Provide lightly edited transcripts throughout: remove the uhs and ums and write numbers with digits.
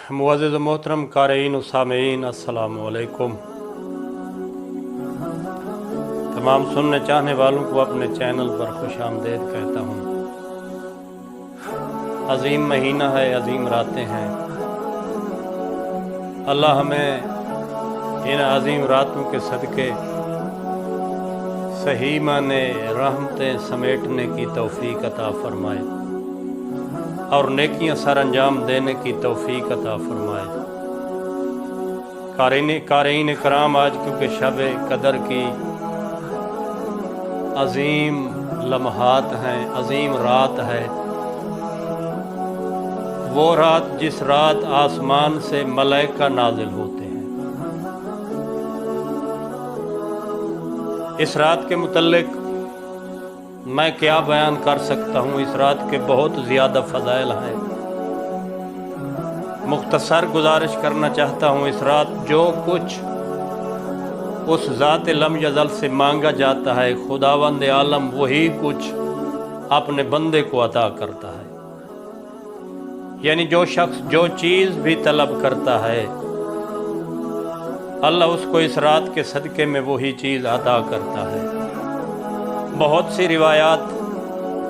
मुअज़्ज़िज़ मोहतरम क़ारीन व सामीईन, अस्सलामु अलैकुम। तमाम सुनने चाहने वालों को अपने चैनल पर खुश आमदीद कहता हूँ। अज़ीम महीना है, अज़ीम रातें हैं। अल्लाह हमें इन अज़ीम रातों के सदक़े सही माने रहमतें समेटने की तौफ़ीक़ अता फ़रमाए और नेकियां सर अंजाम देने की तौफ़ीक़ अता फ़रमाए। क़ारीन कराम, आज क्योंकि शब कदर की अज़ीम लम्हात हैं, अज़ीम रात है, वो रात जिस रात आसमान से मलाइका नाज़िल होते हैं। इस रात के मुतल्लिक़ मैं क्या बयान कर सकता हूँ। इस रात के बहुत ज़्यादा फ़ज़ाइल हैं। मुख्तसर गुजारिश करना चाहता हूँ। इस रात जो कुछ उस ज़ात लम यज़ल से मांगा जाता है, खुदावंद आलम वही कुछ अपने बंदे को अता करता है। यानी जो शख्स जो चीज़ भी तलब करता है, अल्लाह उसको इस रात के सदक़े में वही चीज़ अता करता है। बहुत सी रिवायात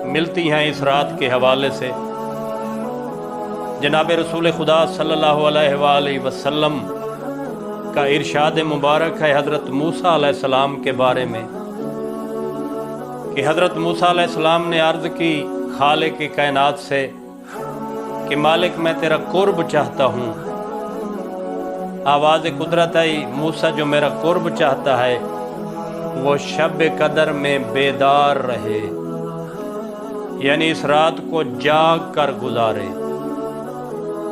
मिलती हैं इस रात के हवाले से। जनाब रसूल खुदा सल्लल्लाहु अलैहि वसल्लम का इरशाद मुबारक है हज़रत मूसा अलैहिस्सलाम के बारे में कि हज़रत मूसा अलैहिस्सलाम ने अर्ज़ की खालिक की कायनात से कि मालिक मैं तेरा कुर्ब चाहता हूँ। आवाज़ कुदरत आई, मूसा जो मेरा कुर्ब चाहता है वो शब कदर में बेदार रहे, यानी इस रात को जाग कर गुजारे,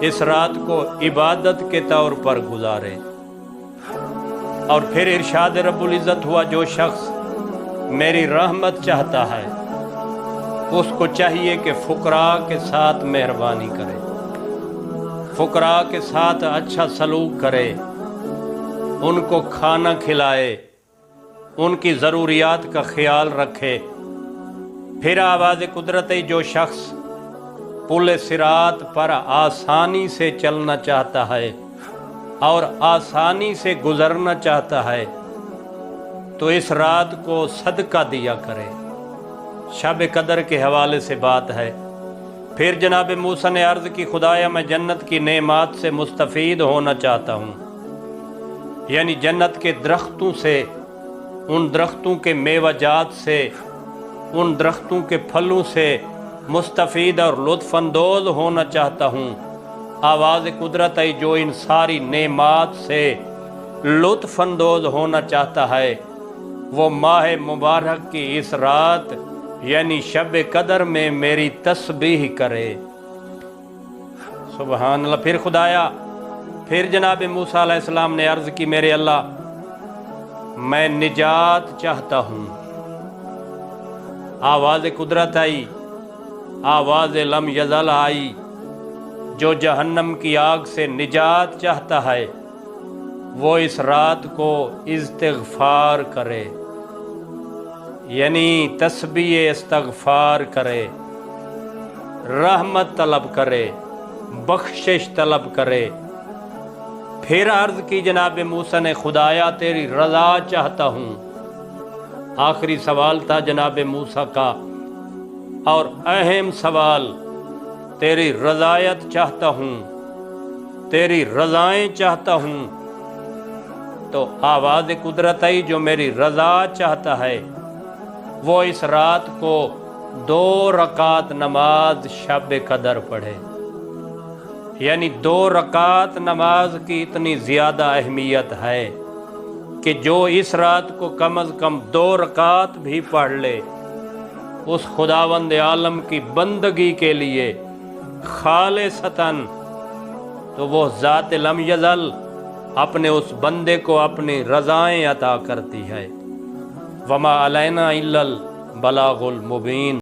इस रात को इबादत के तौर पर गुजारे। और फिर इरशाद रब्बुल इज़्ज़त हुआ, जो शख्स मेरी रहमत चाहता है उसको चाहिए कि फ़ुकरा के साथ मेहरबानी करे, फ़ुकरा के साथ अच्छा सलूक करे, उनको खाना खिलाए, उनकी ज़रूरियात का ख्याल रखे। फिर आवाज़ कुदरत है, जो शख्स पुल सिरात पर आसानी से चलना चाहता है और आसानी से गुज़रना चाहता है तो इस रात को सदका दिया करे। शब कदर के हवाले से बात है। फिर जनाब मूसा ने अर्ज़ की, खुदाया मैं जन्नत की नेमात से मुस्तफ़ीद होना चाहता हूँ, यानी जन्नत के दरख्तों से, उन दरख्तों के मेवाजात से, उन दरख्तों के फलों से मुस्तफ़ीद और लुत्फ़अंदोज़ होना चाहता हूँ। आवाज़ कुदरत है, जो इन सारी नेमात से लुत्फ़अंदोज़ होना चाहता है वो माह मुबारक की इस रात यानी शब कदर में मेरी तस्बीह करे। सुबहान अल्लाह। फिर खुदाया, फिर जनाब मूसा अलैहिस्सलाम ने अर्ज़ की, मेरे अल्लाह मैं निजात चाहता हूँ। आवाज़ कुदरत आई, आवाज़ लम यज़ल आई, जो जहन्नम की आग से निजात चाहता है वो इस रात को इस्तिग़फ़ार करे, यानी तस्बीह इस्तिग़फ़ार करे, रहमत तलब करे, बख्शिश तलब करे। फिर अर्ज़ की जनाब मूसा ने, खुदाया तेरी रज़ा चाहता हूँ। आखिरी सवाल था जनाब मूसा का और अहम सवाल, तेरी रज़ायत चाहता हूँ, तेरी रज़ाएँ चाहता हूँ। तो आवाज़ कुदरत आई, जो मेरी रज़ा चाहता है वो इस रात को 2 रकात नमाज शब कदर पढ़े। यानी 2 रकात नमाज की इतनी ज़्यादा अहमियत है कि जो इस रात को कम अज़ कम 2 रकात भी पढ़ ले, उस खुदावंद आलम की बंदगी के लिए खालिसतन, तो वो ज़ात लम यज़ल अपने उस बंदे को अपनी रज़ाएँ अता करती है। वमा अलैना इल्लल बलागुल मुबीन।